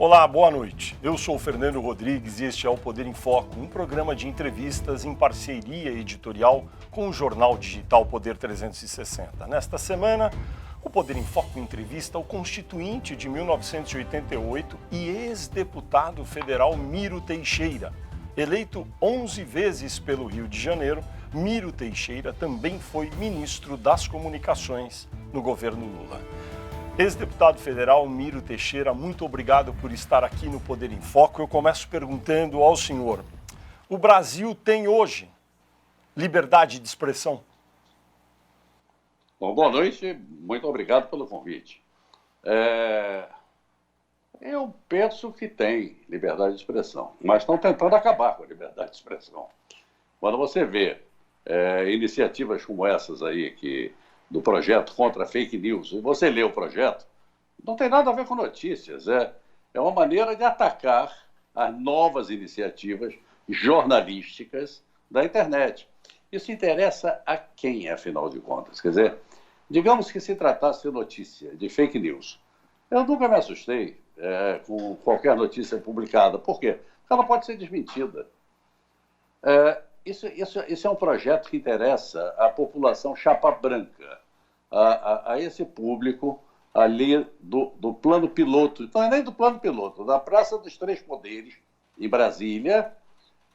Olá, boa noite. Eu sou o Fernando Rodrigues e este é o Poder em Foco, um programa de entrevistas em parceria editorial com o jornal digital Poder 360. Nesta semana, o Poder em Foco entrevista o constituinte de 1988 e ex-deputado federal Miro Teixeira. Eleito 11 vezes pelo Rio de Janeiro, Miro Teixeira também foi ministro das Comunicações no governo Lula. Ex-deputado federal Miro Teixeira, muito obrigado por estar aqui no Poder em Foco. Eu começo perguntando ao senhor, o Brasil tem hoje liberdade de expressão? Bom, boa noite, muito obrigado pelo convite. Eu penso que tem liberdade de expressão, mas estão tentando acabar com a liberdade de expressão. Quando você vê iniciativas como essas aí, do projeto contra a fake news, e você lê o projeto, não tem nada a ver com notícias, é uma maneira de atacar as novas iniciativas jornalísticas da internet. Isso interessa a quem, afinal de contas? Quer dizer, digamos que se tratasse de notícia, de fake news. Eu nunca me assustei com qualquer notícia publicada. Por quê? Porque ela pode ser desmentida. Isso é um projeto que interessa à população chapa branca, a esse público ali do plano piloto, não é nem do plano piloto, da Praça dos Três Poderes, em Brasília,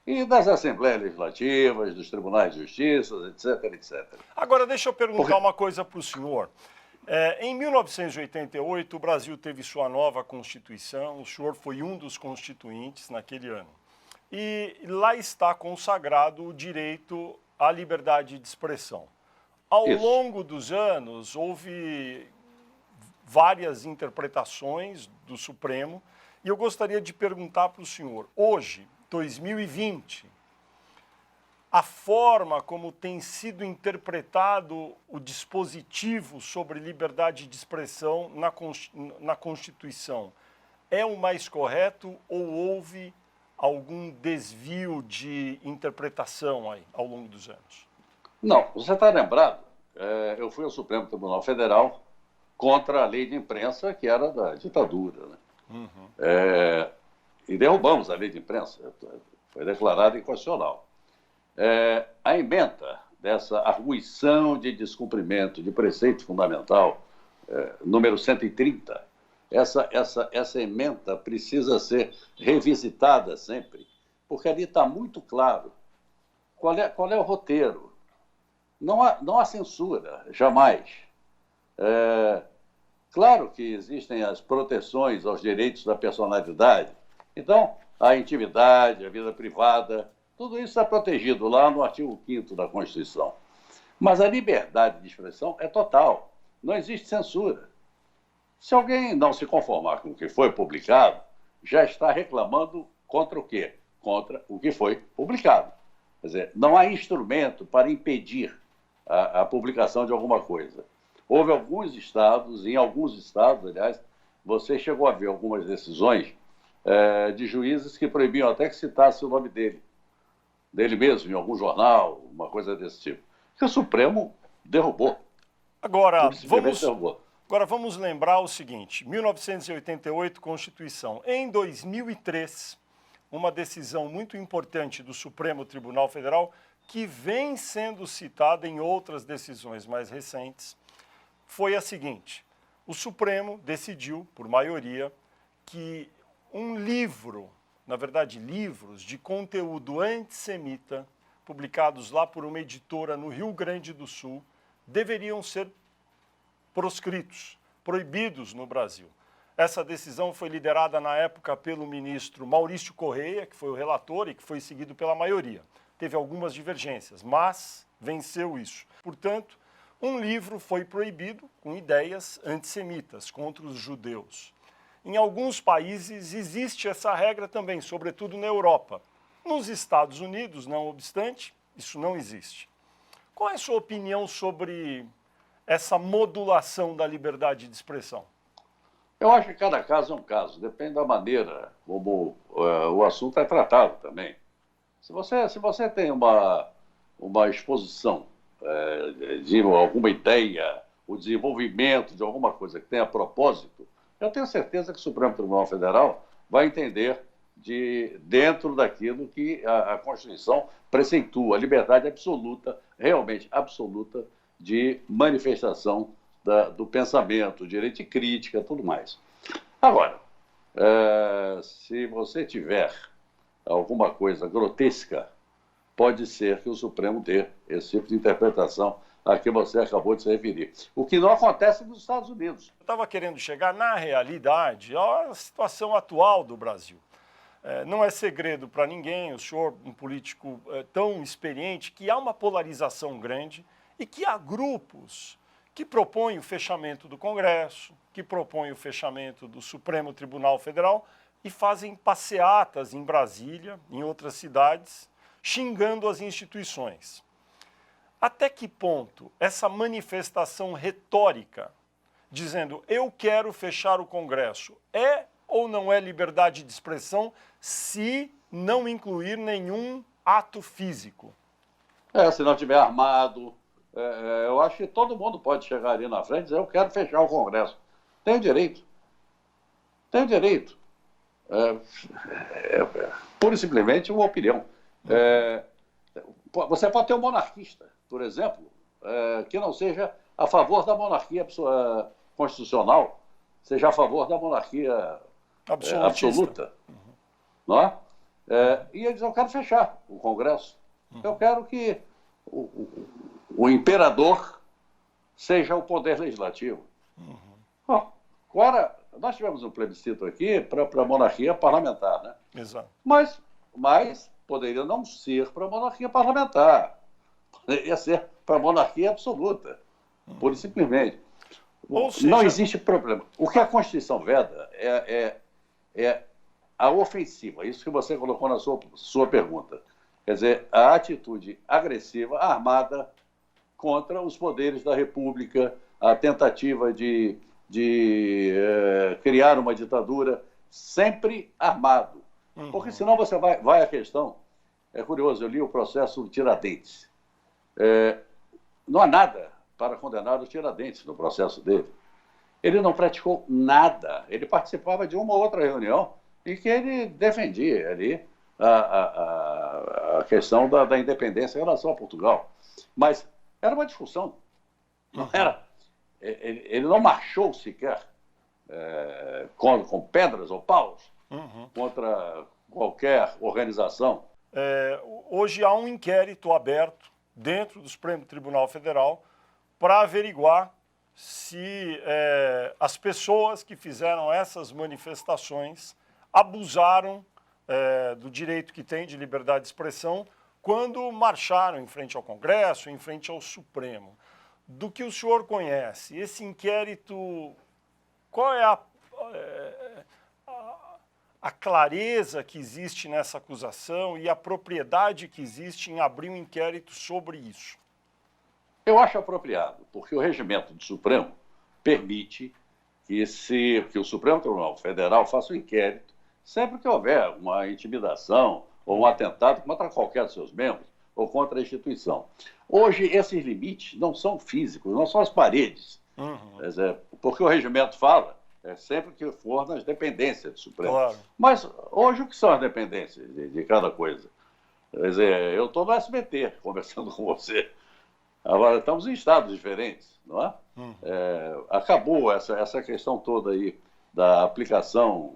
e das Assembleias Legislativas, dos Tribunais de Justiça, etc, etc. Agora, deixa eu perguntar uma coisa para o senhor. Em 1988, o Brasil teve sua nova Constituição, o senhor foi um dos constituintes naquele ano. E lá está consagrado o direito à liberdade de expressão. Ao longo dos anos, houve várias interpretações do Supremo, e eu gostaria de perguntar para o senhor, hoje, 2020, a forma como tem sido interpretado o dispositivo sobre liberdade de expressão na Constituição é o mais correto ou houve algum desvio de interpretação aí ao longo dos anos? Não, você está lembrado? Eu fui ao Supremo Tribunal Federal contra a lei de imprensa, que era da ditadura, né? Uhum. E derrubamos a lei de imprensa, foi declarada inconstitucional. A ementa dessa arguição de descumprimento de preceito fundamental, número 130, essa ementa precisa ser revisitada sempre, porque ali está muito claro qual é o roteiro. Não há censura, jamais. Claro que existem as proteções aos direitos da personalidade. Então, a intimidade, a vida privada, tudo isso está protegido lá no artigo 5º da Constituição. Mas a liberdade de expressão é total. Não existe censura. Se alguém não se conformar com o que foi publicado, já está reclamando contra o quê? Contra o que foi publicado. Quer dizer, não há instrumento para impedir a publicação de alguma coisa. Houve alguns estados, em alguns estados, aliás, você chegou a ver algumas decisões de juízes que proibiam até que citasse o nome dele mesmo, em algum jornal, uma coisa desse tipo. Que o Supremo derrubou. Agora vamos lembrar o seguinte, 1988, Constituição. Em 2003, uma decisão muito importante do Supremo Tribunal Federal, que vem sendo citada em outras decisões mais recentes, foi a seguinte: o Supremo decidiu, por maioria, que um livro, na verdade livros de conteúdo antissemita, publicados lá por uma editora no Rio Grande do Sul, deveriam ser proscritos, proibidos no Brasil. Essa decisão foi liderada na época pelo ministro Maurício Correia, que foi o relator e que foi seguido pela maioria. Teve algumas divergências, mas venceu isso. Portanto, um livro foi proibido com ideias antissemitas contra os judeus. Em alguns países existe essa regra também, sobretudo na Europa. Nos Estados Unidos, não obstante, isso não existe. Qual é a sua opinião sobre essa modulação da liberdade de expressão? Eu acho que cada caso é um caso, depende da maneira como o assunto é tratado também. Se você tem uma exposição de alguma ideia, o desenvolvimento de alguma coisa que tenha propósito, eu tenho certeza que o Supremo Tribunal Federal vai entender dentro daquilo que a Constituição preceitua, a liberdade absoluta, realmente absoluta, de manifestação do pensamento, direito de crítica, tudo mais. Agora, se você tiver alguma coisa grotesca, pode ser que o Supremo dê esse tipo de interpretação a que você acabou de se referir. O que não acontece nos Estados Unidos. Eu estava querendo chegar na realidade, à situação atual do Brasil. Não é segredo para ninguém, o senhor, um político tão experiente, que há uma polarização grande e que há grupos que propõem o fechamento do Congresso, que propõem o fechamento do Supremo Tribunal Federal e fazem passeatas em Brasília, em outras cidades, xingando as instituições. Até que ponto essa manifestação retórica, dizendo eu quero fechar o Congresso, é ou não é liberdade de expressão se não incluir nenhum ato físico? Se não tiver armado, eu acho que todo mundo pode chegar ali na frente e dizer eu quero fechar o Congresso. Tem direito. Tem direito. Pura e simplesmente uma opinião. Você pode ter um monarquista, por exemplo, que não seja a favor da monarquia constitucional, seja a favor da monarquia absoluta. Não é? E ele diz, eu quero fechar o Congresso. Eu quero que o imperador seja o poder legislativo. Agora, nós tivemos um plebiscito aqui para a monarquia parlamentar, né? Exato. Mas poderia não ser para a monarquia parlamentar. Poderia ser para a monarquia absoluta, pura e simplesmente. Seja... Não existe problema. O que a Constituição veda é a ofensiva, isso que você colocou na sua pergunta. Quer dizer, a atitude agressiva, armada, contra os poderes da República, a tentativa de criar uma ditadura, sempre armado. Porque senão você vai à questão. É curioso, eu li o processo do Tiradentes. Não há nada para condenar o Tiradentes no processo dele. Ele não praticou nada. Ele participava de uma ou outra reunião em que ele defendia ali a questão da independência em relação a Portugal. Mas era uma discussão. Não era. Ele não marchou sequer com pedras ou paus contra qualquer organização. Hoje há um inquérito aberto dentro do Supremo Tribunal Federal para averiguar se as pessoas que fizeram essas manifestações abusaram do direito que têm de liberdade de expressão quando marcharam em frente ao Congresso, em frente ao Supremo. Do que o senhor conhece, esse inquérito, qual é a clareza que existe nessa acusação e a propriedade que existe em abrir um inquérito sobre isso? Eu acho apropriado, porque o regimento do Supremo permite que o Supremo Tribunal Federal faça um inquérito sempre que houver uma intimidação ou um atentado contra qualquer de seus membros ou contra a instituição. Hoje, esses limites não são físicos, não são as paredes. Quer dizer, porque o regimento fala sempre que for nas dependências do Supremo. Claro. Mas hoje, o que são as dependências de cada coisa? Quer dizer, eu estou no SBT conversando com você. Agora, estamos em estados diferentes, não é? Acabou essa questão toda aí da aplicação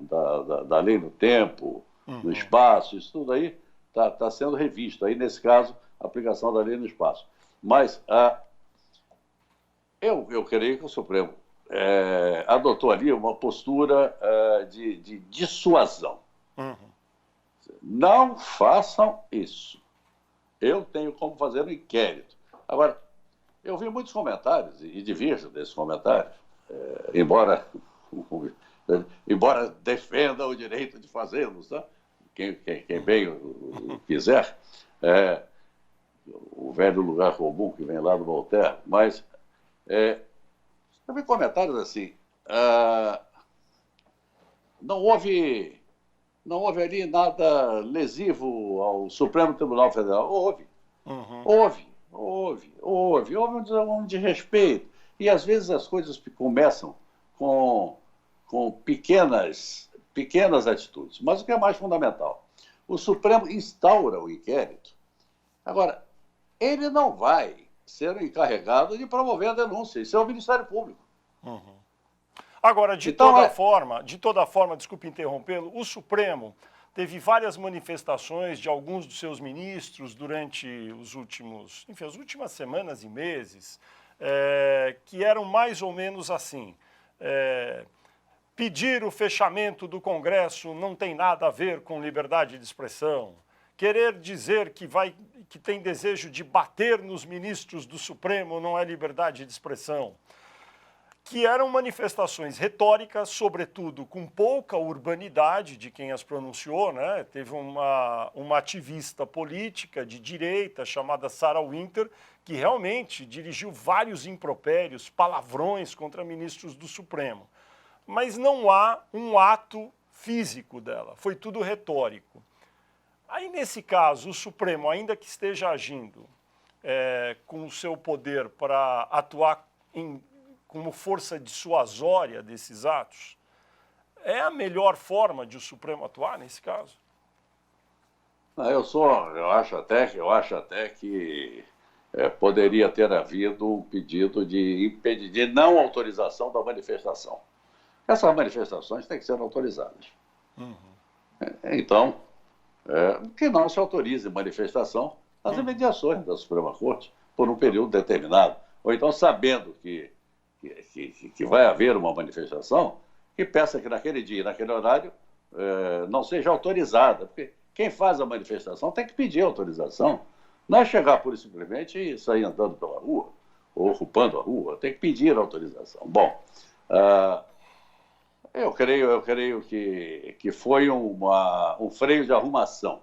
da lei no tempo, no espaço, isso tudo aí está sendo revisto. Aí, nesse caso, a aplicação da lei no espaço. Mas eu creio que o Supremo adotou ali uma postura de dissuasão. Não façam isso. Eu tenho como fazer um inquérito. Agora, eu vi muitos comentários, e divirjo desses comentários, embora defenda o direito de fazê-los, tá? Quem bem quiser, o velho lugar comum que vem lá do Voltaire, mas eu vi comentários assim, não houve ali nada lesivo ao Supremo Tribunal Federal. Houve um desrespeito. E às vezes as coisas começam com pequenas pequenas atitudes. Mas o que é mais fundamental? O Supremo instaura o inquérito. Agora, ele não vai ser o encarregado de promover a denúncia. Isso é o Ministério Público. Agora, de toda forma, desculpe interrompê-lo, o Supremo teve várias manifestações de alguns dos seus ministros durante as últimas semanas e meses, que eram mais ou menos assim. Pedir o fechamento do Congresso não tem nada a ver com liberdade de expressão. Querer dizer que tem desejo de bater nos ministros do Supremo não é liberdade de expressão. Que eram manifestações retóricas, sobretudo com pouca urbanidade de quem as pronunciou, né? Teve uma ativista política de direita chamada Sarah Winter, que realmente dirigiu vários impropérios, palavrões contra ministros do Supremo. Mas não há um ato físico dela, foi tudo retórico. Aí, nesse caso, o Supremo, ainda que esteja agindo com o seu poder para atuar como força dissuasória desses atos, é a melhor forma de o Supremo atuar nesse caso? Eu acho até que poderia ter havido um pedido de não autorização da manifestação. Essas manifestações têm que ser autorizadas. Então, que não se autorize manifestação nas imediações da Suprema Corte por um período determinado. Ou então, sabendo que vai haver uma manifestação, que peça que naquele dia, naquele horário, não seja autorizada. Porque quem faz a manifestação tem que pedir autorização. Não é chegar pura e simplesmente e sair andando pela rua, ou ocupando a rua. Tem que pedir autorização. Bom, eu creio que foi um freio de arrumação.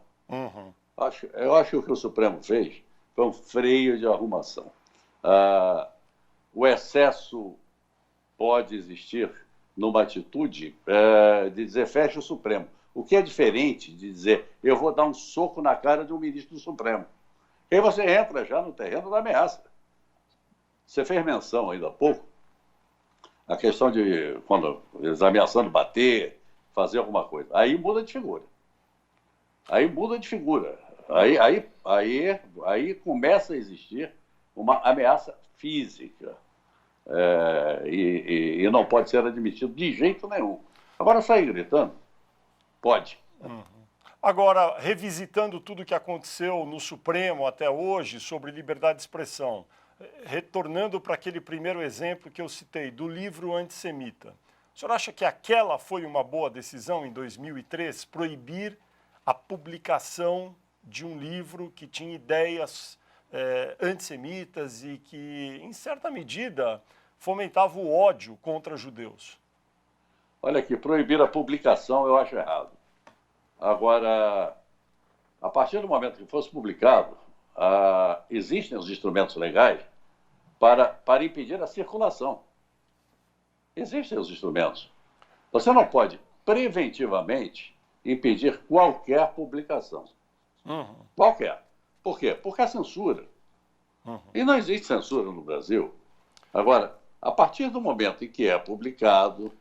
Eu acho que o que o Supremo fez foi um freio de arrumação. O excesso pode existir numa atitude de dizer fecha o Supremo. O que é diferente de dizer eu vou dar um soco na cara de um ministro do Supremo. Aí você entra já no terreno da ameaça. Você fez menção ainda há pouco a questão de quando eles ameaçando bater, fazer alguma coisa. Aí muda de figura. Aí começa a existir uma ameaça física. E não pode ser admitido de jeito nenhum. Agora, sair gritando, pode. Agora, revisitando tudo o que aconteceu no Supremo até hoje sobre liberdade de expressão, retornando para aquele primeiro exemplo que eu citei, do livro antissemita, o senhor acha que aquela foi uma boa decisão em 2003, proibir a publicação de um livro que tinha ideias antissemitas e que, em certa medida, fomentava o ódio contra judeus? Olha aqui, proibir a publicação eu acho errado. Agora, a partir do momento que fosse publicado, existem os instrumentos legais para impedir a circulação. Existem os instrumentos. Você não pode preventivamente impedir qualquer publicação. Qualquer. Por quê? Porque a censura. E não existe censura no Brasil. Agora, a partir do momento em que é publicado,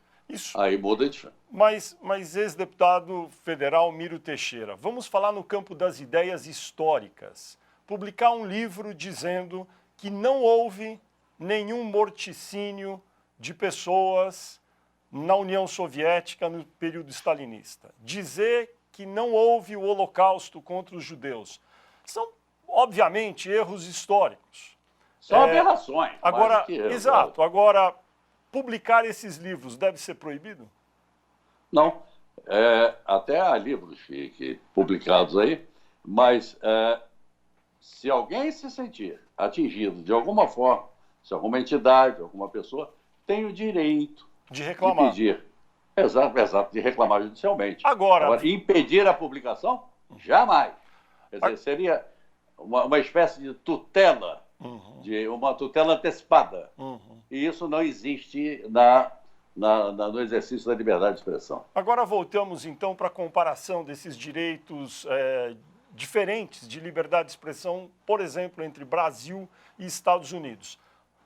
aí muda de frente. Mas ex-deputado federal Miro Teixeira, vamos falar no campo das ideias históricas. Publicar um livro dizendo que não houve nenhum morticínio de pessoas na União Soviética no período stalinista. Dizer que não houve o Holocausto contra os judeus. São, obviamente, erros históricos. São aberrações. Agora, exato. Agora, publicar esses livros deve ser proibido? Não. Até há livros publicados aí, mas se alguém se sentir atingido de alguma forma, se alguma entidade, alguma pessoa, tem o direito de reclamar. De pedir. Exato, de reclamar judicialmente. Agora, impedir a publicação? Jamais. Quer dizer, seria uma espécie de tutela, de uma tutela antecipada. E isso não existe no exercício da liberdade de expressão. Agora voltamos, então, para a comparação desses direitos diferentes de liberdade de expressão, por exemplo, entre Brasil e Estados Unidos.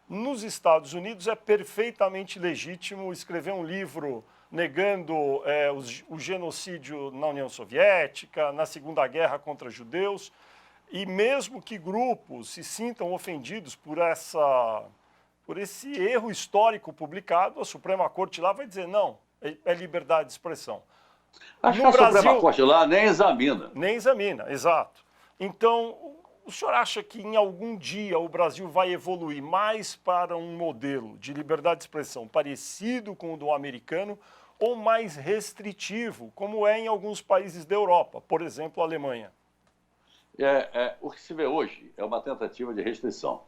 Nos Estados Unidos é perfeitamente legítimo escrever um livro negando o genocídio na União Soviética, na Segunda Guerra contra judeus, e mesmo que grupos se sintam ofendidos por esse erro histórico publicado, a Suprema Corte lá vai dizer não, é liberdade de expressão. Acho que a Suprema Corte lá nem examina. Nem examina, exato. Então, o senhor acha que em algum dia o Brasil vai evoluir mais para um modelo de liberdade de expressão parecido com o do americano ou mais restritivo, como é em alguns países da Europa, por exemplo, a Alemanha? O que se vê hoje é uma tentativa de restrição.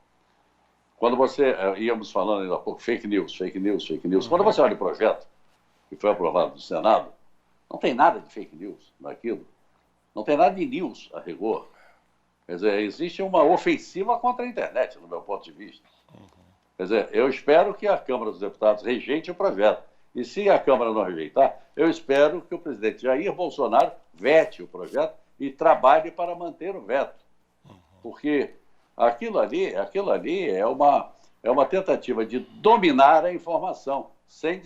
Quando íamos falando ainda há pouco, fake news. Quando você olha o projeto que foi aprovado no Senado, não tem nada de fake news naquilo. Não tem nada de news a rigor. Quer dizer, existe uma ofensiva contra a internet, no meu ponto de vista. Quer dizer, eu espero que a Câmara dos Deputados rejeite o projeto. E se a Câmara não rejeitar, eu espero que o presidente Jair Bolsonaro vete o projeto e trabalhe para manter o veto. Porque aquilo ali é uma tentativa de dominar a informação, sem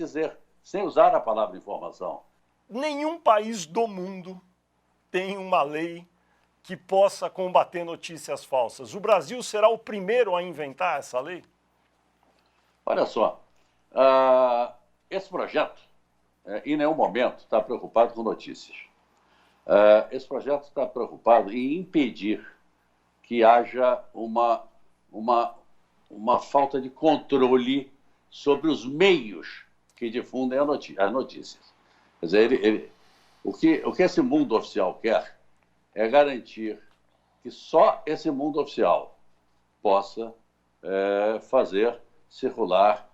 usar a palavra informação. Nenhum país do mundo tem uma lei que possa combater notícias falsas. O Brasil será o primeiro a inventar essa lei? Olha só, esse projeto, em nenhum momento, está preocupado com notícias. Esse projeto está preocupado em impedir que haja uma falta de controle sobre os meios que difundem as notícias. Quer dizer, o que esse mundo oficial quer é garantir que só esse mundo oficial possa fazer circular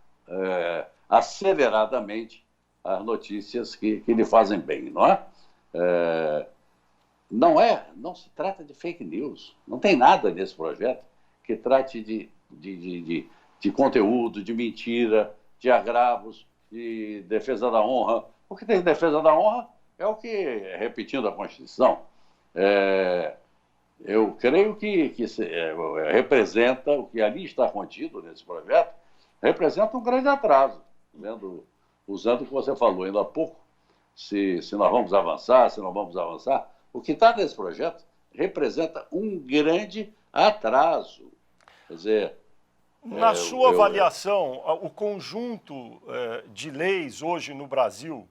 aceleradamente as notícias que lhe fazem bem, não é? Não se trata de fake news. Não tem nada nesse projeto que trate de conteúdo, de mentira, de agravos, de defesa da honra. O que tem de defesa da honra é o que, repetindo a Constituição, eu creio que representa, o que ali está contido nesse projeto, representa um grande atraso, usando o que você falou ainda há pouco, se nós vamos avançar, se não vamos avançar. O que está nesse projeto representa um grande atraso. Quer dizer... Na sua avaliação, o conjunto de leis hoje no Brasil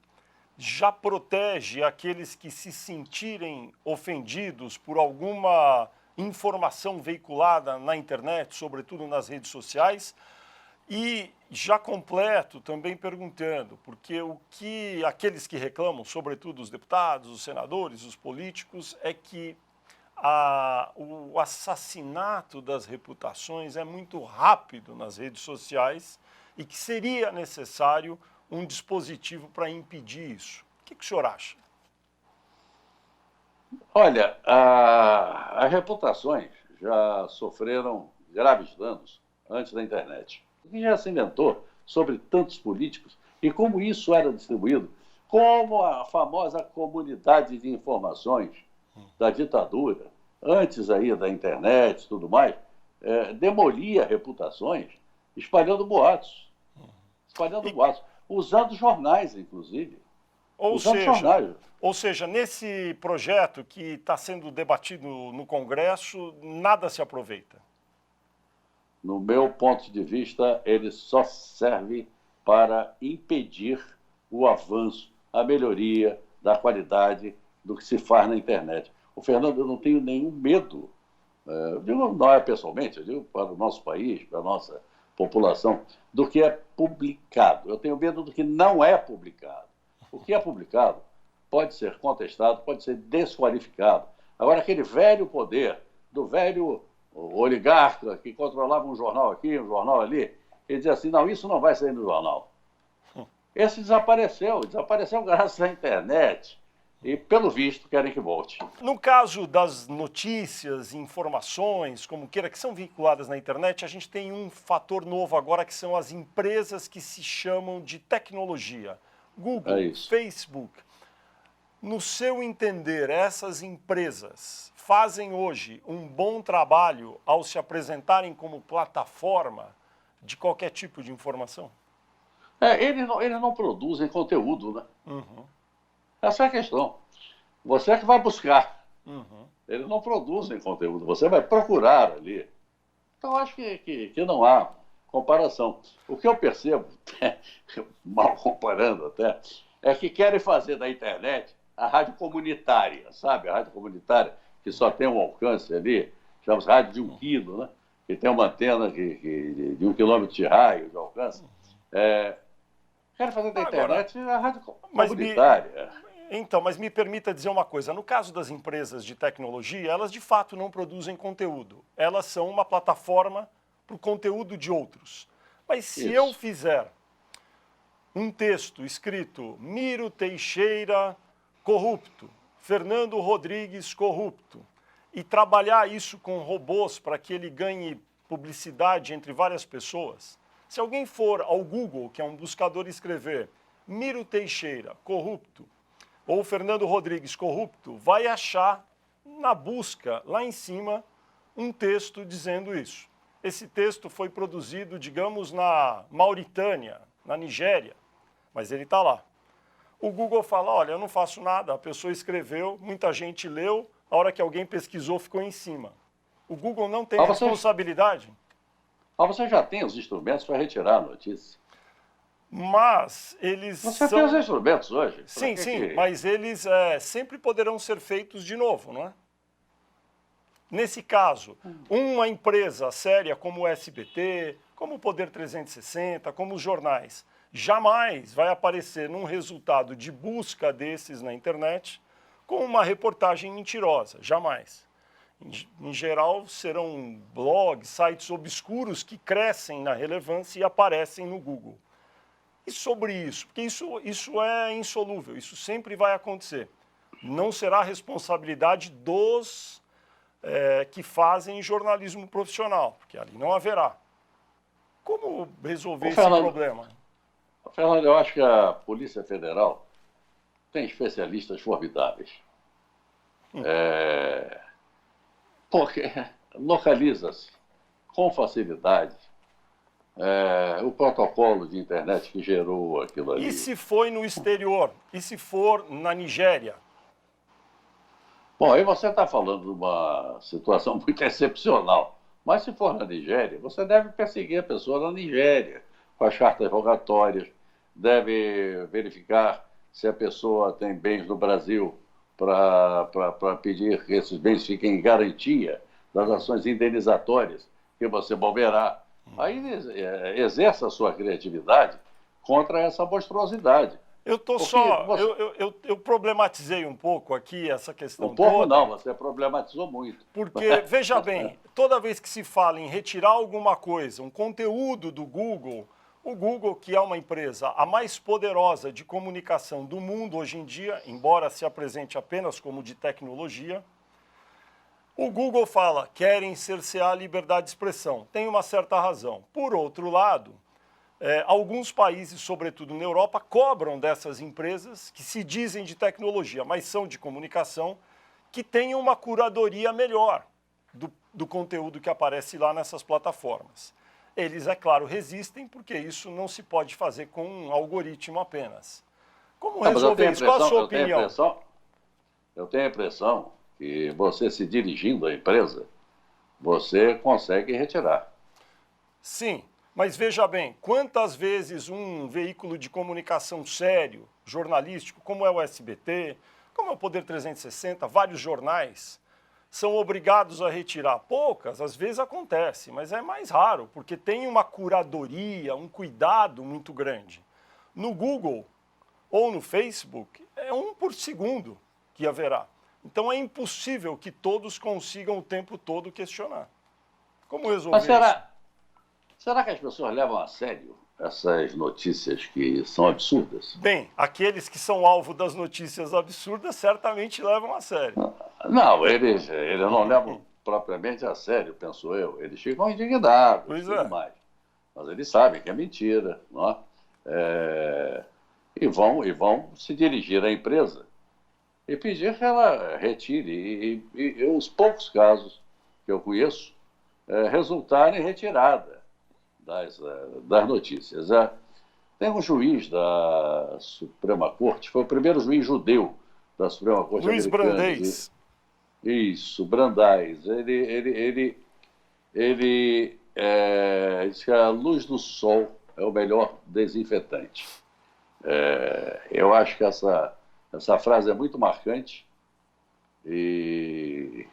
já protege aqueles que se sentirem ofendidos por alguma informação veiculada na internet, sobretudo nas redes sociais? E já completo também perguntando, porque o que aqueles que reclamam, sobretudo os deputados, os senadores, os políticos, é que o assassinato das reputações é muito rápido nas redes sociais e que seria necessário um dispositivo para impedir isso. O que o senhor acha? Olha, as reputações já sofreram graves danos antes da internet. O que já se inventou sobre tantos políticos e como isso era distribuído, como a famosa comunidade de informações da ditadura, antes aí da internet e tudo mais, demolia reputações, espalhando boatos, usando jornais, inclusive. Ou seja, nesse projeto que está sendo debatido no Congresso, nada se aproveita. No meu ponto de vista, ele só serve para impedir o avanço, a melhoria da qualidade do que se faz na internet. O Fernando, eu não tenho nenhum medo, eu digo, não é pessoalmente, eu digo para o nosso país, para a nossa população, do que é publicado. Eu tenho medo do que não é publicado. O que é publicado pode ser contestado, pode ser desqualificado. Agora, aquele velho poder do velho oligarca que controlava um jornal aqui, um jornal ali, ele dizia assim, não, isso não vai sair no jornal. Esse desapareceu graças à internet. E, pelo visto, querem que volte. No caso das notícias, informações, como queira, que são veiculadas na internet, a gente tem um fator novo agora, que são as empresas que se chamam de tecnologia. Google, Facebook. No seu entender, essas empresas fazem hoje um bom trabalho ao se apresentarem como plataforma de qualquer tipo de informação? Eles não produzem conteúdo, né? Essa é a questão. Você é que vai buscar. Eles não produzem conteúdo, você vai procurar ali. Então, acho que não há comparação. O que eu percebo, mal comparando até, é que querem fazer da internet a rádio comunitária, sabe? A rádio comunitária que só tem um alcance ali, chamamos rádio de 1 quilo, né? Que tem uma antena de 1 quilômetro de raio de alcance. Querem fazer da internet a rádio comunitária. Então, mas me permita dizer uma coisa. No caso das empresas de tecnologia, elas de fato não produzem conteúdo. Elas são uma plataforma para o conteúdo de outros. Mas se eu fizer um texto escrito Miro Teixeira corrupto, Fernando Rodrigues corrupto, e trabalhar isso com robôs para que ele ganhe publicidade entre várias pessoas, se alguém for ao Google, que é um buscador, e escrever Miro Teixeira corrupto, ou Fernando Rodrigues corrupto, vai achar na busca, lá em cima, um texto dizendo isso. Esse texto foi produzido, digamos, na Mauritânia, na Nigéria, mas ele está lá. O Google fala, olha, eu não faço nada, a pessoa escreveu, muita gente leu, a hora que alguém pesquisou ficou em cima. O Google não tem responsabilidade. Você já tem os instrumentos para retirar a notícia. Mas eles Você tem os instrumentos hoje. Sim, mas eles sempre poderão ser feitos de novo, não é? Nesse caso, uma empresa séria como o SBT, como o Poder 360, como os jornais, jamais vai aparecer num resultado de busca desses na internet com uma reportagem mentirosa, jamais. Em geral, serão blogs, sites obscuros que crescem na relevância e aparecem no Google. E sobre isso, porque isso é insolúvel, isso sempre vai acontecer. Não será responsabilidade dos que fazem jornalismo profissional, porque ali não haverá. Como resolver esse problema? Fernando, eu acho que a Polícia Federal tem especialistas formidáveis. Porque localiza-se com facilidade o protocolo de internet que gerou aquilo ali. E se foi no exterior? E se for na Nigéria? Bom, aí você está falando de uma situação muito excepcional. Mas se for na Nigéria, você deve perseguir a pessoa na Nigéria, com as cartas rogatórias, deve verificar se a pessoa tem bens no Brasil para pedir que esses bens fiquem em garantia das ações indenizatórias que você moverá. Aí exerça a sua criatividade contra essa monstruosidade. Eu problematizei um pouco aqui essa questão toda. Um pouco toda, não, você problematizou muito. Porque, veja bem, toda vez que se fala em retirar alguma coisa, um conteúdo do Google, o Google, que é uma empresa a mais poderosa de comunicação do mundo hoje em dia, embora se apresente apenas como de tecnologia, o Google fala, querem cercear a liberdade de expressão. Tem uma certa razão. Por outro lado, alguns países, sobretudo na Europa, cobram dessas empresas que se dizem de tecnologia, mas são de comunicação, que tenham uma curadoria melhor do conteúdo que aparece lá nessas plataformas. Eles, é claro, resistem, porque isso não se pode fazer com um algoritmo apenas. Como resolver isso? Qual a sua opinião? Eu tenho a impressão que você se dirigindo à empresa, você consegue retirar. Sim. Mas veja bem, quantas vezes um veículo de comunicação sério, jornalístico, como é o SBT, como é o Poder 360, vários jornais, são obrigados a retirar? Poucas, às vezes acontece, mas é mais raro, porque tem uma curadoria, um cuidado muito grande. No Google ou no Facebook, é 1 por segundo que haverá. Então é impossível que todos consigam o tempo todo questionar. Como resolver isso? Será que as pessoas levam a sério essas notícias que são absurdas? Bem, aqueles que são alvo das notícias absurdas certamente levam a sério. Não, eles não levam propriamente a sério, penso eu. Eles ficam indignados e tudo mais. Mas eles sabem que é mentira, não é? E vão se dirigir à empresa e pedir que ela retire. E os poucos casos que eu conheço resultarem em retirada das notícias. Tem um juiz da Suprema Corte, foi o primeiro juiz judeu da Suprema Corte Luiz americana. Brandeis. Isso, Brandeis. Ele diz que a luz do sol é o melhor desinfetante. Eu acho que essa frase é muito marcante e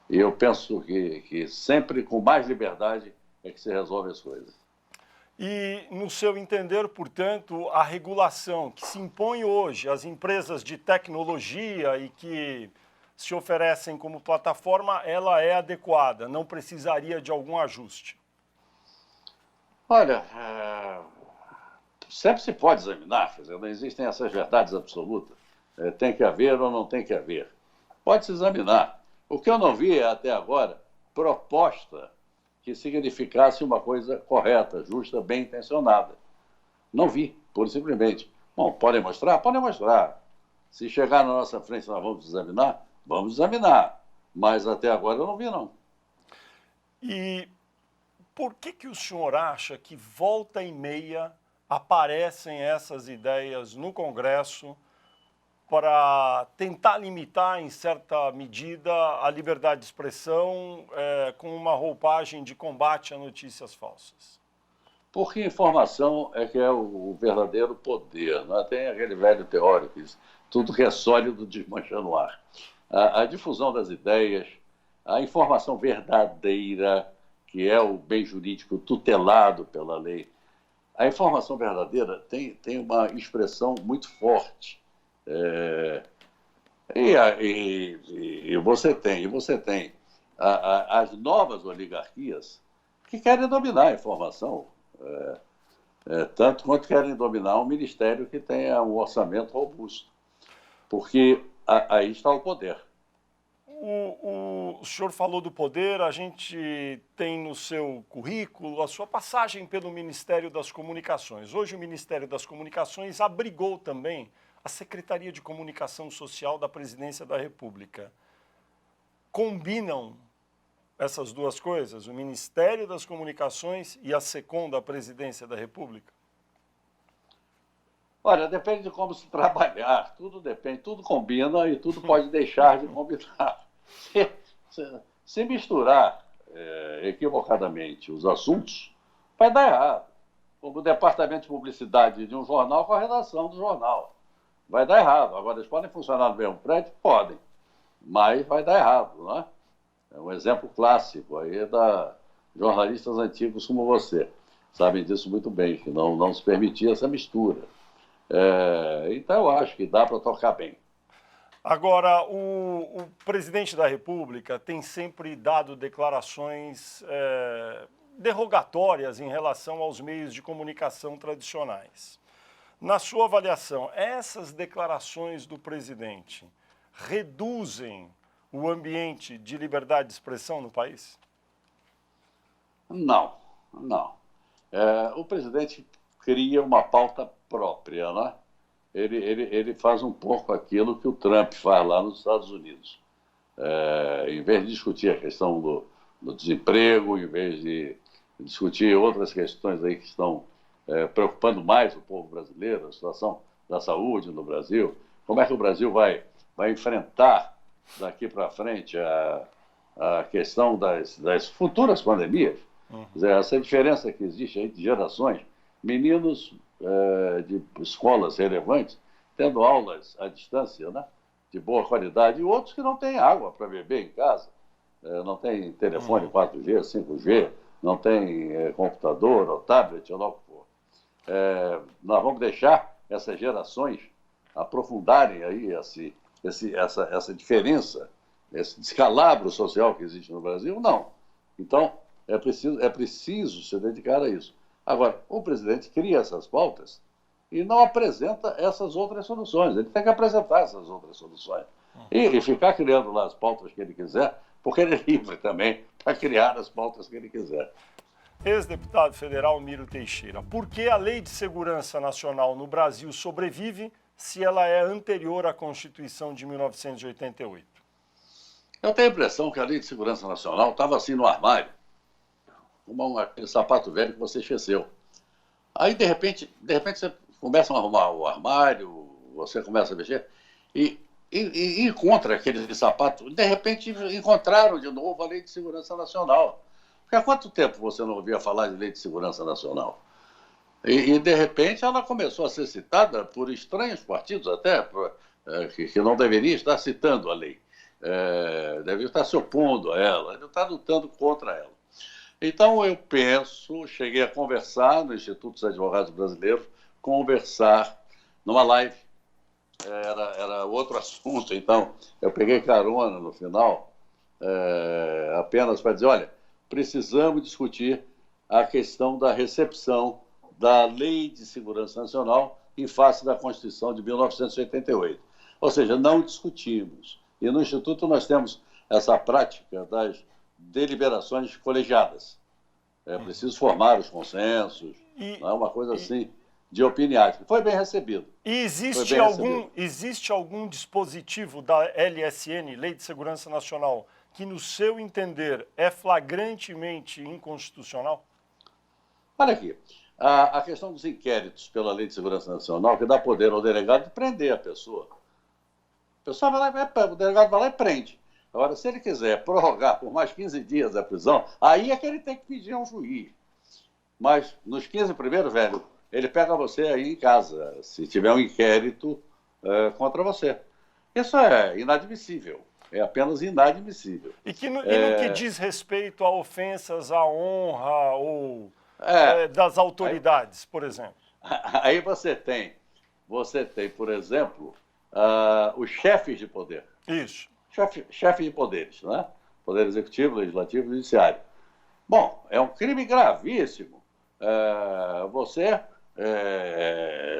eu penso que sempre com mais liberdade é que se resolve as coisas. E, no seu entender, portanto, a regulação que se impõe hoje às empresas de tecnologia e que se oferecem como plataforma, ela é adequada, não precisaria de algum ajuste? Olha, sempre se pode examinar, quer dizer, não existem essas verdades absolutas. Tem que haver ou não tem que haver. Pode se examinar. O que eu não vi até agora, proposta que significasse uma coisa correta, justa, bem intencionada. Não vi, pura e simplesmente. Bom, podem mostrar? Podem mostrar. Se chegar na nossa frente nós vamos examinar? Vamos examinar. Mas até agora eu não vi, não. E por que o senhor acha que volta e meia aparecem essas ideias no Congresso para tentar limitar, em certa medida, a liberdade de expressão com uma roupagem de combate a notícias falsas? Porque informação é que é o verdadeiro poder. Não é? Tem aquele velho teórico, tudo que é sólido desmancha no ar. A difusão das ideias, a informação verdadeira, que é o bem jurídico tutelado pela lei, a informação verdadeira tem uma expressão muito forte. E você tem as novas oligarquias que querem dominar a informação, tanto quanto querem dominar um ministério que tenha um orçamento robusto, porque aí está o poder. O senhor falou do poder, a gente tem no seu currículo a sua passagem pelo Ministério das Comunicações. Hoje o Ministério das Comunicações abrigou também a Secretaria de Comunicação Social da Presidência da República. Combinam essas duas coisas, o Ministério das Comunicações e a SECOM da Presidência da República? Olha, depende de como se trabalhar, tudo depende, tudo combina e tudo pode deixar de combinar. Se misturar equivocadamente os assuntos, vai dar errado. Como o departamento de publicidade de um jornal com a redação do jornal. Vai dar errado. Agora, eles podem funcionar no mesmo prédio? Podem, mas vai dar errado, não é? É um exemplo clássico aí da jornalistas antigos como você. Sabem disso muito bem, que não se permitia essa mistura. Então, eu acho que dá para tocar bem. Agora, o presidente da República tem sempre dado declarações derrogatórias em relação aos meios de comunicação tradicionais. Na sua avaliação, essas declarações do presidente reduzem o ambiente de liberdade de expressão no país? Não. O presidente cria uma pauta própria, né? Ele faz um pouco aquilo que o Trump faz lá nos Estados Unidos. Em vez de discutir a questão do desemprego, em vez de discutir outras questões aí que estão preocupando mais o povo brasileiro, a situação da saúde no Brasil, como é que o Brasil vai enfrentar daqui para frente a questão das futuras pandemias. Quer dizer, essa diferença que existe aí de gerações, meninos de escolas relevantes tendo aulas à distância, né, de boa qualidade, e outros que não têm água para beber em casa, não tem telefone 4G, 5G, não tem computador ou tablet ou lá o que for. Nós vamos deixar essas gerações aprofundarem aí essa diferença, esse descalabro social que existe no Brasil? Não. Então, é preciso se dedicar a isso. Agora, o presidente cria essas pautas e não apresenta essas outras soluções. Ele tem que apresentar essas outras soluções. E ficar criando lá as pautas que ele quiser, porque ele é livre também para criar as pautas que ele quiser. Ex-deputado federal Miro Teixeira, por que a Lei de Segurança Nacional no Brasil sobrevive se ela é anterior à Constituição de 1988? Eu tenho a impressão que a Lei de Segurança Nacional estava assim no armário, como aquele sapato velho que você esqueceu. Aí, de repente você começa a arrumar o armário, você começa a mexer, e, e encontra aqueles sapatos. De repente, encontraram de novo a Lei de Segurança Nacional. Porque há quanto tempo você não ouvia falar de Lei de Segurança Nacional? De repente, ela começou a ser citada por estranhos partidos, até que não deveria estar citando a lei. Deveria estar se opondo a ela, ele está lutando contra ela. Então, eu penso, cheguei a conversar no Instituto dos Advogados Brasileiros, conversar numa live, era outro assunto, então eu peguei carona no final, apenas para dizer, olha, precisamos discutir a questão da recepção da Lei de Segurança Nacional em face da Constituição de 1988. Ou seja, não discutimos. E no Instituto nós temos essa prática das deliberações colegiadas. É preciso formar os consensos, não é uma coisa assim de opiniática. Foi bem recebido. E existe algum dispositivo da LSN, Lei de Segurança Nacional, que, no seu entender, é flagrantemente inconstitucional? Olha aqui, a questão dos inquéritos pela Lei de Segurança Nacional, que dá poder ao delegado de prender a pessoa. A pessoa vai lá, o delegado vai lá e prende. Agora, se ele quiser prorrogar por mais 15 dias a prisão, aí é que ele tem que pedir a um juiz. Mas nos 15 primeiros, velho, ele pega você aí em casa, se tiver um inquérito contra você. Isso é inadmissível, é apenas inadmissível. E no que diz respeito a ofensas à honra ou das autoridades, por exemplo? Aí você tem, por exemplo, os chefes de poder. Isso. Chefe de poderes, né? Poder executivo, legislativo e judiciário. Bom, é um crime gravíssimo você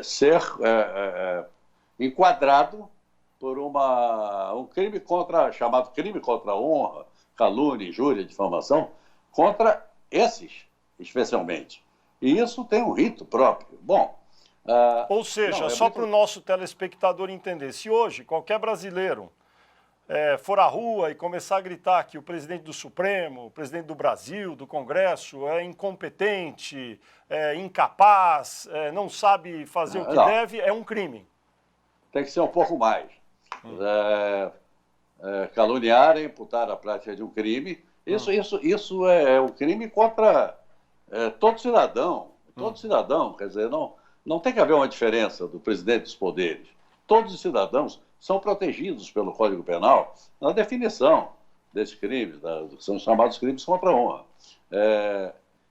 ser enquadrado por um crime chamado crime contra a honra, calúnia, injúria, difamação, contra esses, especialmente. E isso tem um rito próprio. Bom, ou seja, só para o nosso telespectador entender, se hoje qualquer brasileiro for à rua e começar a gritar que o presidente do Supremo, o presidente do Brasil, do Congresso, é incompetente, é incapaz, não sabe fazer o que deve, é um crime. Tem que ser um pouco mais. Caluniar é imputar a prática de um crime. Isso é um crime contra todo cidadão. Todo cidadão, quer dizer, não tem que haver uma diferença do presidente dos poderes. Todos os cidadãos são protegidos pelo Código Penal na definição desses crimes, que são chamados crimes contra a honra.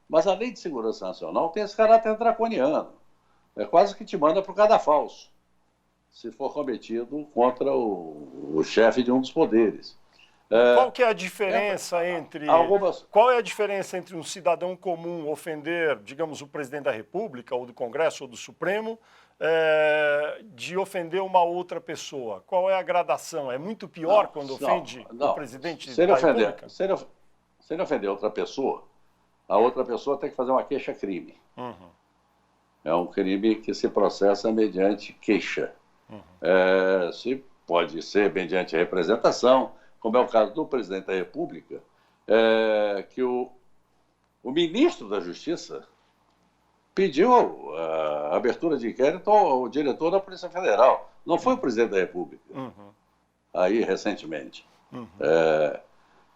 Mas a Lei de Segurança Nacional tem esse caráter draconiano. É quase que te manda para o cadafalso, se for cometido contra o chefe de um dos poderes. Qual que é a diferença entre... Qual é a diferença entre um cidadão comum ofender, digamos, o presidente da República, ou do Congresso, ou do Supremo, de ofender uma outra pessoa? Qual é a gradação? É muito pior quando ofende o presidente da República? Se ele ofender outra pessoa, a outra pessoa tem que fazer uma queixa-crime. É um crime que se processa mediante queixa. Se pode ser mediante representação, como é o caso do presidente da República, que o ministro da Justiça pediu a abertura de inquérito ao diretor da Polícia Federal. Não foi o presidente da República, aí recentemente.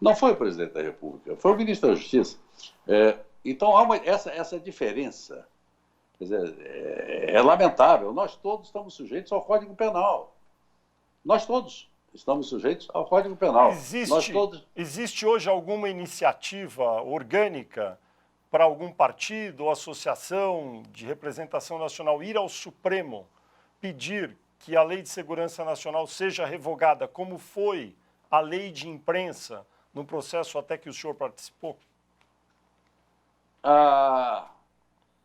Não foi o presidente da República, foi o ministro da Justiça. Então, há essa diferença. Quer dizer, é lamentável. Nós todos estamos sujeitos ao Código Penal. Nós todos estamos sujeitos ao Código Penal. Existe hoje alguma iniciativa orgânica para algum partido ou associação de representação nacional ir ao Supremo pedir que a Lei de Segurança Nacional seja revogada, como foi a lei de imprensa no processo até que o senhor participou?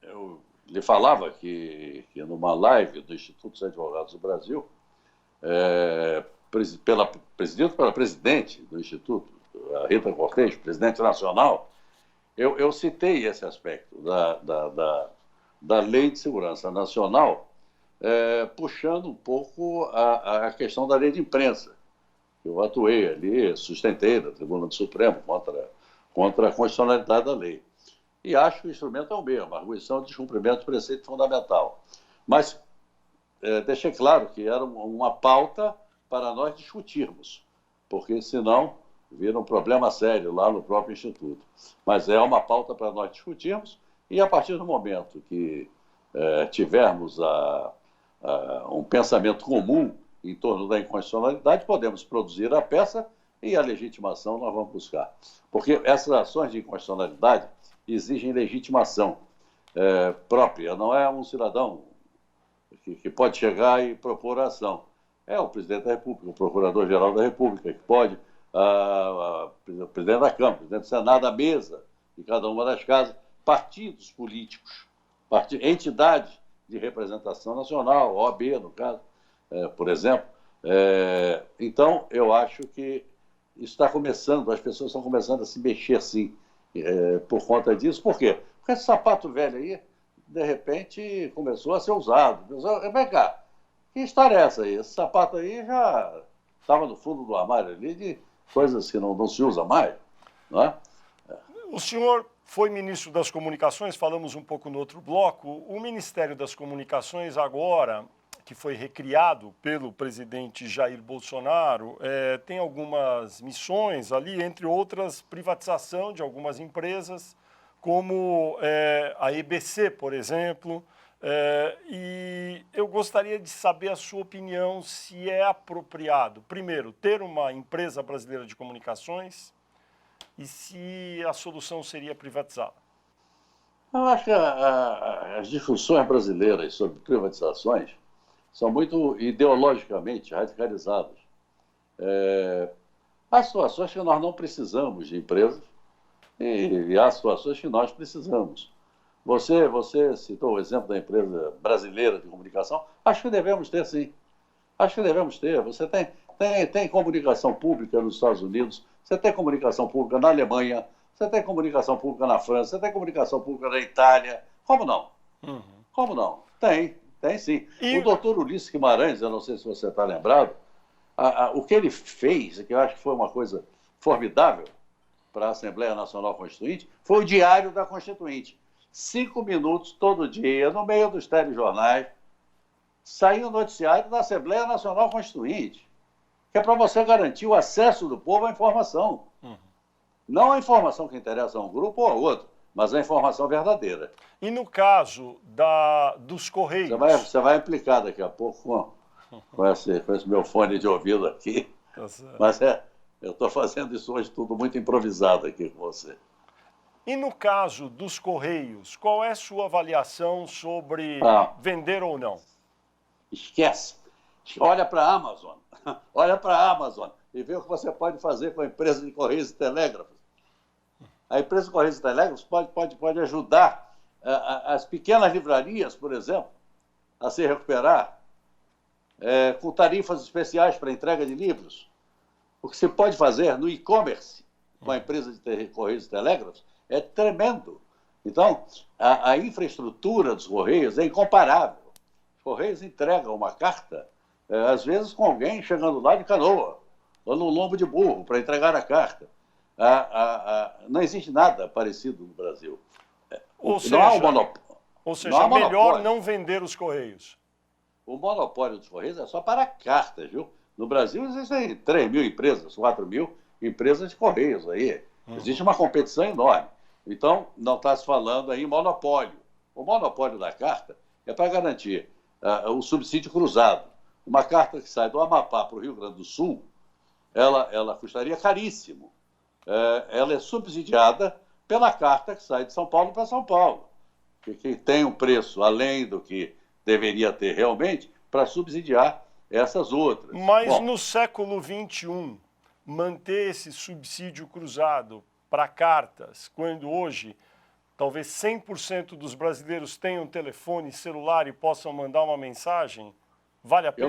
Eu lhe falava que numa live do Instituto dos Advogados do Brasil, presidido pela presidente do Instituto, a Rita Cortes, presidente nacional, eu citei esse aspecto da Lei de Segurança Nacional, puxando um pouco a questão da lei de imprensa. Eu atuei ali, sustentei da Tribuna do Supremo contra a constitucionalidade da lei. E acho que o instrumento é o mesmo, a arguição de descumprimento do preceito fundamental. Mas deixei claro que era uma pauta para nós discutirmos, porque senão vira um problema sério lá no próprio Instituto. Mas é uma pauta para nós discutirmos e a partir do momento que tivermos um pensamento comum em torno da inconstitucionalidade, podemos produzir a peça e a legitimação nós vamos buscar. Porque essas ações de inconstitucionalidade exigem legitimação própria, não é um cidadão que pode chegar e propor a ação. É o presidente da República, o procurador-geral da República, que pode, o presidente da Câmara, o presidente do Senado, a mesa de cada uma das casas, partidos políticos, entidades de representação nacional, OAB, no caso, por exemplo. Então, eu acho que isso está começando, as pessoas estão começando a se mexer, sim, por conta disso. Por quê? Porque esse sapato velho aí, de repente, começou a ser usado. Vem cá, que história é essa aí? Esse sapato aí já estava no fundo do armário ali de coisas que não se usa mais, não é? O senhor foi ministro das Comunicações, falamos um pouco no outro bloco. O Ministério das Comunicações agora, que foi recriado pelo presidente Jair Bolsonaro, tem algumas missões ali, entre outras, privatização de algumas empresas, como a EBC, por exemplo. E eu gostaria de saber a sua opinião se é apropriado, primeiro, ter uma empresa brasileira de comunicações e se a solução seria privatizá-la. Eu acho que as discussões brasileiras sobre privatizações são muito ideologicamente radicalizadas. Há situações que nós não precisamos de empresas e há situações que nós precisamos. Você citou o exemplo da empresa brasileira de comunicação. Acho que devemos ter, sim. Acho que devemos ter. Você tem comunicação pública nos Estados Unidos, você tem comunicação pública na Alemanha, você tem comunicação pública na França, você tem comunicação pública na Itália. Como não? Uhum. Como não? Tem sim. E o doutor Ulisses Guimarães, eu não sei se você está lembrado, o que ele fez, que eu acho que foi uma coisa formidável para a Assembleia Nacional Constituinte, foi o Diário da Constituinte. 5 minutos todo dia, no meio dos telejornais, saiu o noticiário da Assembleia Nacional Constituinte, que é para você garantir o acesso do povo à informação. Uhum. Não a informação que interessa a um grupo ou a outro, mas a informação verdadeira. E no caso dos Correios... Você vai implicar daqui a pouco com esse meu fone de ouvido aqui. Tá certo. Mas eu estou fazendo isso hoje tudo muito improvisado aqui com você. E no caso dos Correios, qual é a sua avaliação sobre vender ou não? Esquece. Olha para a Amazon. Olha para a Amazon e vê o que você pode fazer com a empresa de Correios e Telégrafos. A empresa de Correios e Telégrafos pode ajudar as pequenas livrarias, por exemplo, a se recuperar com tarifas especiais para entrega de livros. O que se pode fazer no e-commerce com a empresa de Correios e Telégrafos é tremendo. Então, a infraestrutura dos Correios é incomparável. Os Correios entregam uma carta, às vezes com alguém chegando lá de canoa, ou num lombo de burro, para entregar a carta. Não existe nada parecido no Brasil. Ou seja, melhor não vender os Correios. O monopólio dos Correios é só para cartas, viu? No Brasil existem 3 mil empresas, 4 mil empresas de Correios aí. Existe uma competição enorme. Então, não está se falando aí em monopólio. O monopólio da carta é para garantir o subsídio cruzado. Uma carta que sai do Amapá para o Rio Grande do Sul, ela custaria caríssimo. Ela é subsidiada pela carta que sai de São Paulo para São Paulo, que tem um preço além do que deveria ter realmente para subsidiar essas outras. Mas no século XXI, manter esse subsídio cruzado para cartas, quando hoje talvez 100% dos brasileiros tenham telefone celular e possam mandar uma mensagem, vale a pena?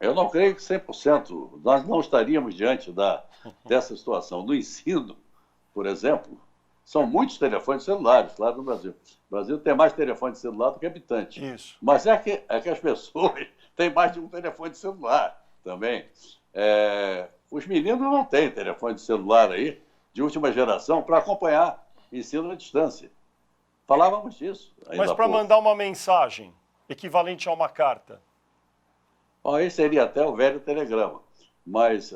Eu não creio que 100%. Nós não estaríamos diante dessa situação. No ensino, por exemplo, são muitos telefones celulares, claro, no Brasil. O Brasil tem mais telefone celular do que habitante. Isso. Mas é que as pessoas têm mais de um telefone celular também. Os meninos não têm telefone de celular aí, de última geração, para acompanhar ensino à distância. Falávamos disso. Mas para mandar uma mensagem equivalente a uma carta? Bom, aí seria até o velho telegrama. Mas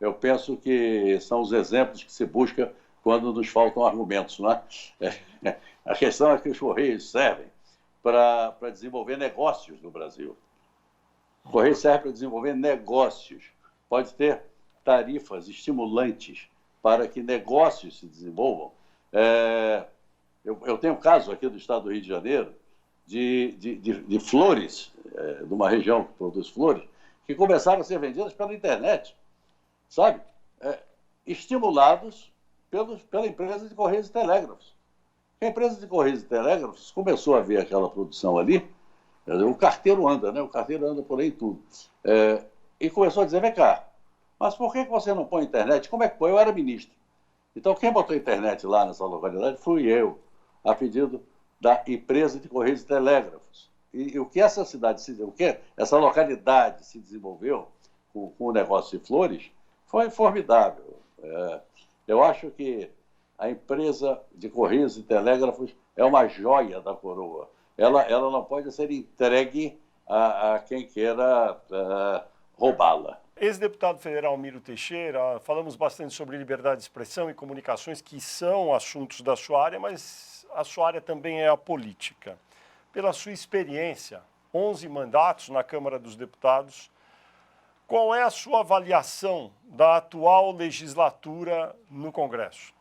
eu penso que são os exemplos que se busca quando nos faltam argumentos, não é? A questão é que os Correios servem para desenvolver negócios no Brasil. O Correio serve para desenvolver negócios. Pode ter tarifas estimulantes para que negócios se desenvolvam. Eu tenho um caso aqui do estado do Rio de Janeiro de flores, de uma região que produz flores, que começaram a ser vendidas pela internet, sabe? Estimulados pela empresa de Correios e Telégrafos. A empresa de Correios e Telégrafos começou a ver aquela produção ali, o carteiro anda, né? O carteiro anda por aí tudo. E começou a dizer, vem cá, mas por que você não põe internet? Como é que põe? Eu era ministro. Então, quem botou internet lá nessa localidade fui eu, a pedido da empresa de Correios e Telégrafos. E o que essa localidade se desenvolveu com o negócio de flores foi formidável. Eu acho que a empresa de Correios e Telégrafos é uma joia da coroa. Ela não pode ser entregue a quem queira roubá-la. Ex-deputado federal Miro Teixeira, falamos bastante sobre liberdade de expressão e comunicações, que são assuntos da sua área, mas a sua área também é a política. Pela sua experiência, 11 mandatos na Câmara dos Deputados, qual é a sua avaliação da atual legislatura no Congresso?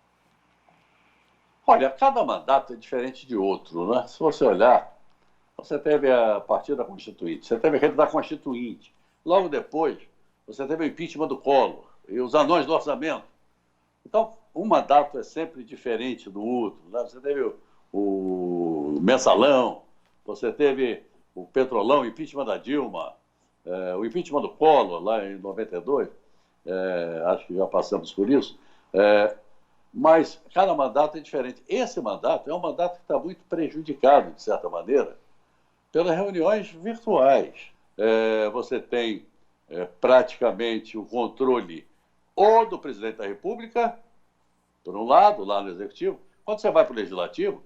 Olha, cada mandato é diferente de outro, né? Se você olhar, você teve a partida constituinte, você teve aquele da Constituinte. Logo depois, você teve o impeachment do Collor e os anões do orçamento. Então, um mandato é sempre diferente do outro, né? Você teve o mensalão, você teve o petrolão, o impeachment da Dilma, o impeachment do Collor, lá em 92, acho que já passamos por isso, mas cada mandato é diferente. Esse mandato é um mandato que está muito prejudicado, de certa maneira, pelas reuniões virtuais. Você tem praticamente o controle ou do presidente da República, por um lado, lá no Executivo. Quando você vai para o Legislativo,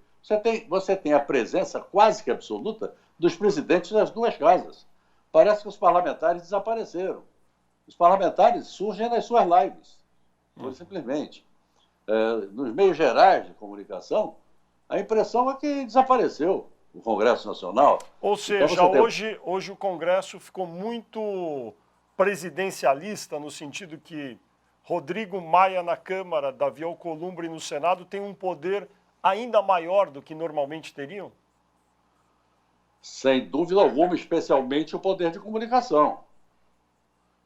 você tem a presença quase que absoluta dos presidentes das duas casas. Parece que os parlamentares desapareceram. Os parlamentares surgem nas suas lives, simplesmente. Nos meios gerais de comunicação, a impressão é que desapareceu o Congresso Nacional. Ou seja, então hoje o Congresso ficou muito presidencialista, no sentido que Rodrigo Maia na Câmara, Davi Alcolumbre no Senado tem um poder ainda maior do que normalmente teriam? Sem dúvida alguma, especialmente o poder de comunicação.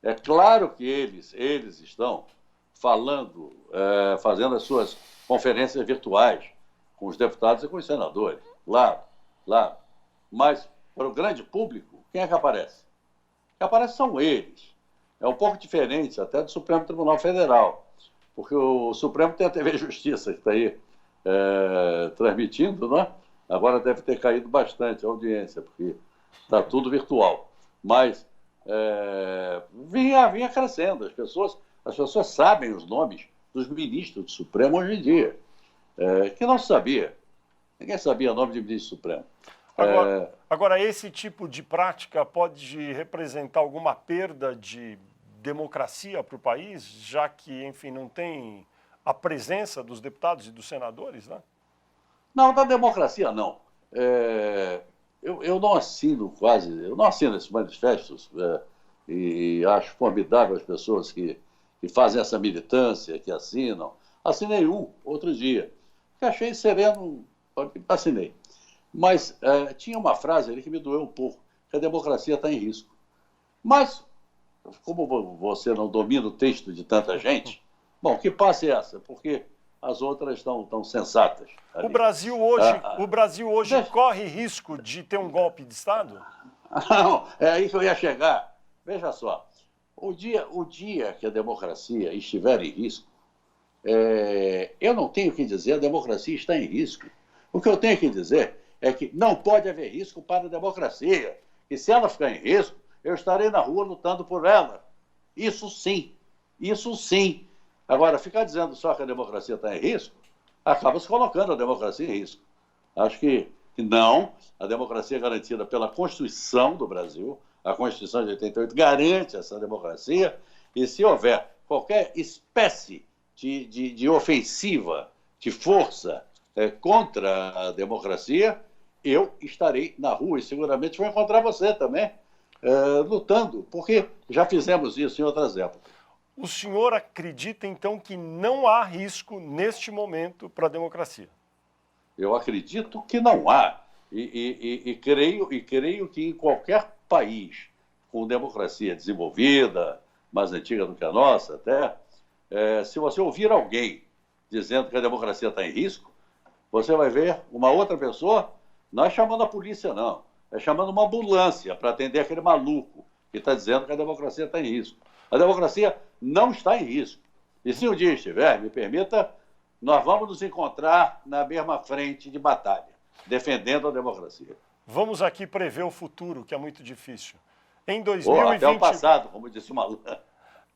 É claro que eles estão falando, fazendo as suas conferências virtuais com os deputados e com os senadores, claro. Mas, para o grande público, quem é que aparece? Que aparece são eles. É um pouco diferente até do Supremo Tribunal Federal, porque o Supremo tem a TV Justiça, que está aí transmitindo, né? Agora deve ter caído bastante a audiência, porque está tudo virtual. Mas vinha crescendo. As pessoas sabem os nomes dos ministros do Supremo hoje em dia, que não se sabia. Ninguém sabia o nome de ministro Supremo. Agora, esse tipo de prática pode representar alguma perda de democracia para o país, já que, enfim, não tem a presença dos deputados e dos senadores, né? Não, da democracia não. Eu não assino esses manifestos e acho formidável as pessoas que fazem essa militância, que assinam. Assinei outro dia, que achei sereno, assinei. Mas tinha uma frase ali que me doeu um pouco, que a democracia está em risco. Mas, como você não domina o texto de tanta gente, bom, que passe essa, porque as outras estão sensatas. Ali. O Brasil hoje corre risco de ter um golpe de Estado? Não, é aí que eu ia chegar. Veja só, o dia que a democracia estiver em risco, eu não tenho que dizer a democracia está em risco. O que eu tenho que dizer é que não pode haver risco para a democracia. E se ela ficar em risco, eu estarei na rua lutando por ela. Isso sim. Agora, ficar dizendo só que a democracia está em risco, acaba se colocando a democracia em risco. Acho que não, a democracia é garantida pela Constituição do Brasil, a Constituição de 88 garante essa democracia, e se houver qualquer espécie de ofensiva, de força contra a democracia, eu estarei na rua e seguramente vou encontrar você também, lutando, porque já fizemos isso em outras épocas. O senhor acredita, então, que não há risco neste momento para a democracia? Eu acredito que não há. E creio que em qualquer país com democracia desenvolvida, mais antiga do que a nossa até, se você ouvir alguém dizendo que a democracia está em risco, você vai ver uma outra pessoa, não é chamando a polícia, não, é chamando uma ambulância para atender aquele maluco que está dizendo que a democracia está em risco. A democracia não está em risco. E se um dia estiver, me permita, nós vamos nos encontrar na mesma frente de batalha, defendendo a democracia. Vamos aqui prever o futuro, que é muito difícil. Em até o passado, como disse o maluco.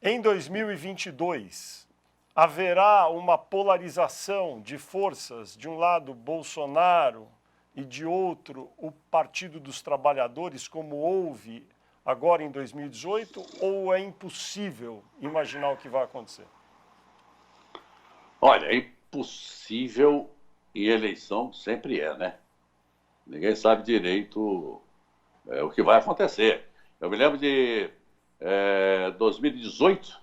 Em 2022, haverá uma polarização de forças, de um lado Bolsonaro e de outro o Partido dos Trabalhadores, como houve agora em 2018, ou é impossível imaginar o que vai acontecer? Olha, é impossível em eleição sempre né? Ninguém sabe direito o que vai acontecer. Eu me lembro de 2018,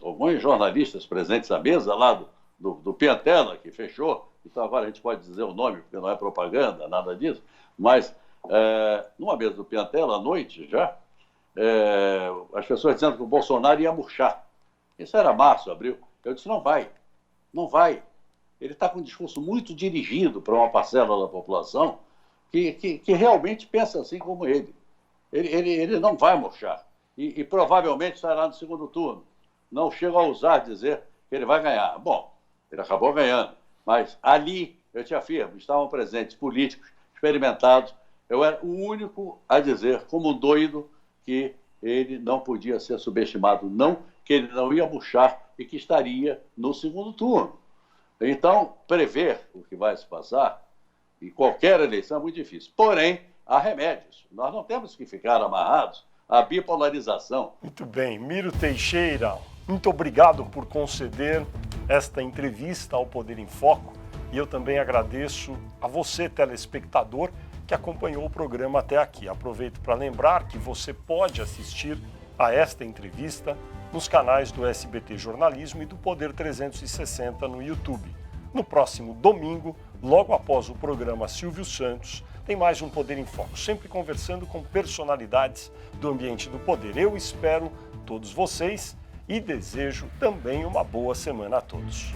alguns jornalistas presentes à mesa lá do Piantella, que fechou, então agora a gente pode dizer o nome, porque não é propaganda, nada disso, mas numa mesa do Piantella, à noite já, as pessoas dizendo que o Bolsonaro ia murchar. Isso era março, abril. Eu disse, não vai. Ele está com um discurso muito dirigido para uma parcela da população que realmente pensa assim como ele. Ele não vai murchar. E provavelmente estará no segundo turno. Não chego a ousar dizer que ele vai ganhar. Bom, ele acabou ganhando. Mas ali, eu te afirmo, estavam presentes políticos experimentados. Eu era o único a dizer, como um doido, que ele não podia ser subestimado, não, que ele não ia murchar e que estaria no segundo turno. Então, prever o que vai se passar em qualquer eleição é muito difícil. Porém, há remédios. Nós não temos que ficar amarrados à bipolarização. Muito bem. Miro Teixeira, muito obrigado por conceder esta entrevista ao Poder em Foco. E eu também agradeço a você, telespectador, que acompanhou o programa até aqui. Aproveito para lembrar que você pode assistir a esta entrevista nos canais do SBT Jornalismo e do Poder 360 no YouTube. No próximo domingo, logo após o programa Silvio Santos, tem mais um Poder em Foco, sempre conversando com personalidades do ambiente do poder. Eu espero todos vocês e desejo também uma boa semana a todos.